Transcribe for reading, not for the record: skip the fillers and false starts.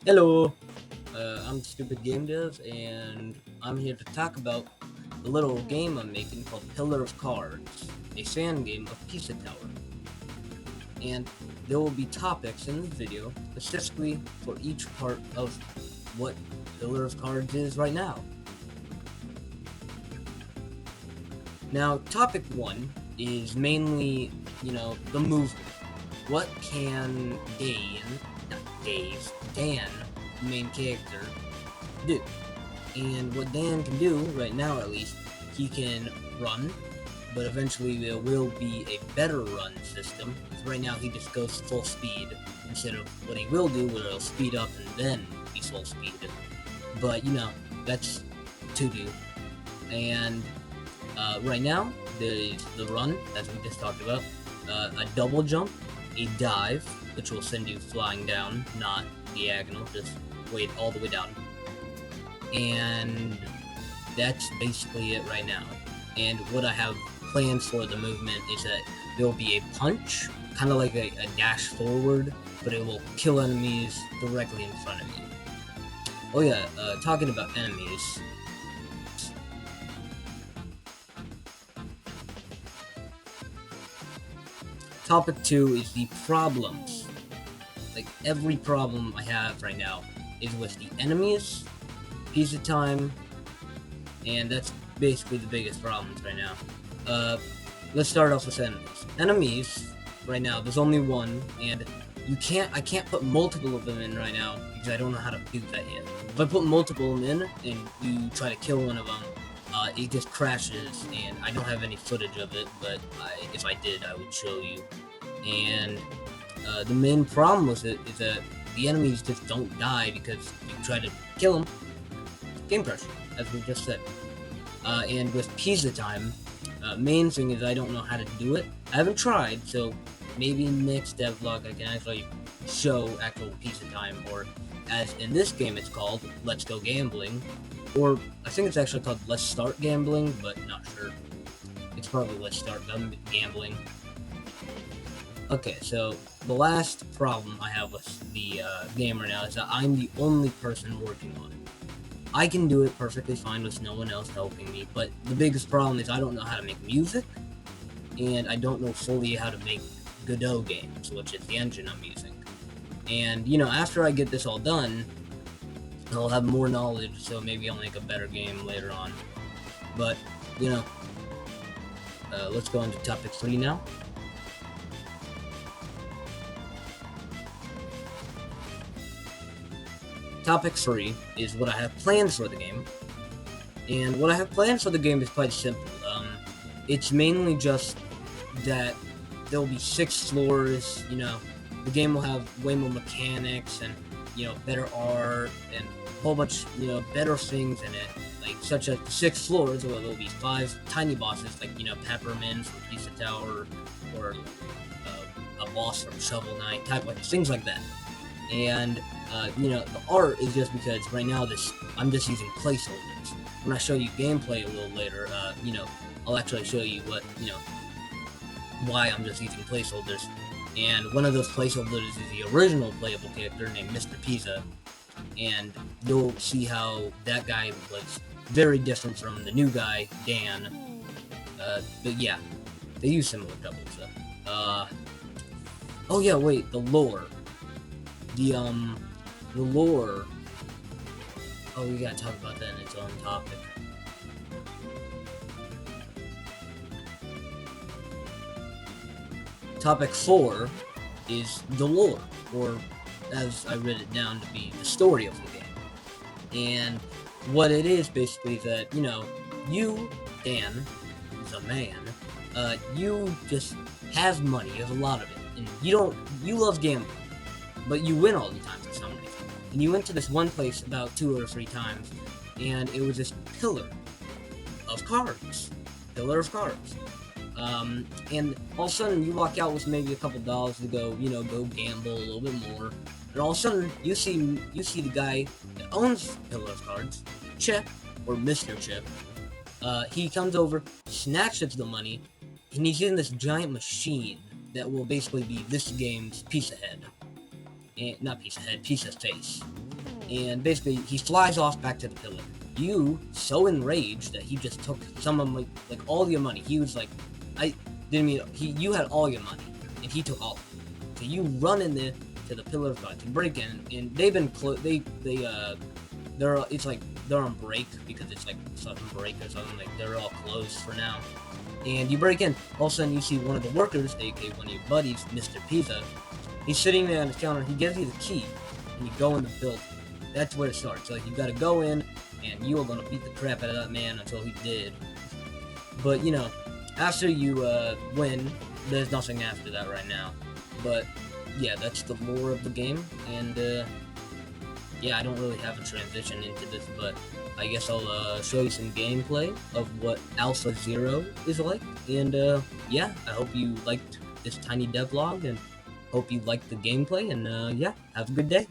Hello, I'm Stupid Game Dev, and I'm here to talk about the little game I'm making called Pillar of Cards, a fan game of Pizza Tower. And there will be topics in this video specifically for each part of what Pillar of Cards is right now. Now, topic one is mainly, the movement. What can Dan, the main character, do? And what Dan can do, right now at least, he can run, but eventually there will be a better run system. Right now he just goes full speed, instead of what he will do, where he'll speed up and then be full speed. But, that's to do. And right now, there is the run, as we just talked about, a double jump, a dive, which will send you flying down, not diagonal, just all the way down. And that's basically it right now. And what I have planned for the movement is that there will be a punch, kind of like a dash forward, but it will kill enemies directly in front of me. Oh yeah, talking about enemies. Topic 2 is the problems. Like, every problem I have right now is with the enemies, pizza time, and that's basically the biggest problems right now. Let's start off with enemies. Enemies, right now, there's only one, and I can't put multiple of them in right now, because I don't know how to do that yet. If I put multiple of them in, and you try to kill one of them, it just crashes, and I don't have any footage of it, but if I did, I would show you. And the main problem with it is that the enemies just don't die because you try to kill them. Game crash, as we just said. And with pizza time, main thing is I don't know how to do it. I haven't tried, so maybe next devlog I can actually show actual pizza time, or as in this game it's called Let's Go Gambling, or I think it's actually called Let's Start Gambling, but not sure. It's probably Let's Start Gambling. Okay, so the last problem I have with the game right now is that I'm the only person working on it. I can do it perfectly fine with no one else helping me, but the biggest problem is I don't know how to make music, and I don't know fully how to make Godot games, which is the engine I'm using. And, after I get this all done, I'll have more knowledge, so maybe I'll make a better game later on. But, let's go into topic 3 now. Topic 3 is what I have planned for the game. And what I have planned for the game is quite simple. It's mainly just that there will be 6 floors, the game will have way more mechanics and, better art and a whole bunch, better things in it. Like, such as 6 floors, where there will be 5 tiny bosses, like, Peppermint from Pizza Tower, or a boss from Shovel Knight, type of things like that. And the art is just because right now I'm just using placeholders. When I show you gameplay a little later, I'll actually show you why I'm just using placeholders. And one of those placeholders is the original playable character named Mr. Pizza, and you'll see how that guy was very different from the new guy, Dan. But yeah, they use similar doubles. Oh yeah, wait, the lore. The lore. Oh, we gotta talk about that in its own topic. Topic 4 is the lore, or as I read it down to be the story of the game. And what it is basically is that, you, Dan, is a man, you just have money, you have a lot of it, and you love gambling, but you win all the time for some reason. And you went to this one place about 2 or 3 times, and it was this pillar of cards. And all of a sudden you walk out with maybe a couple dollars to go gamble a little bit more. And all of a sudden you see the guy that owns Pillar of Cards, Chip, or Mr. Chip. He comes over, snatches the money, and he's in this giant machine that will basically be this game's Pizza Head. Not Pizza Head, Pizza Face. and basically he flies off back to the pillar. You so enraged that he just took some of like all your money. He was like, I didn't mean you had all your money, and he took all of it. So you run in there to the pillar of God to break in, and they've been it's like they're on break because it's like sudden break or something. Like they're all closed for now. And you break in. All of a sudden, you see one of the workers, aka one of your buddies, Mr. Pizza. He's sitting there on the counter. He gives you the key, and you go in the building. That's where it starts. Like you got to go in, and you are gonna beat the crap out of that man until he did. But you know, after you win, there's nothing after that right now. But yeah, that's the lore of the game, and yeah, I don't really have a transition into this, but I guess I'll show you some gameplay of what Alpha Zero is like, and yeah, I hope you liked this tiny devlog, and hope you liked the gameplay, and yeah, have a good day.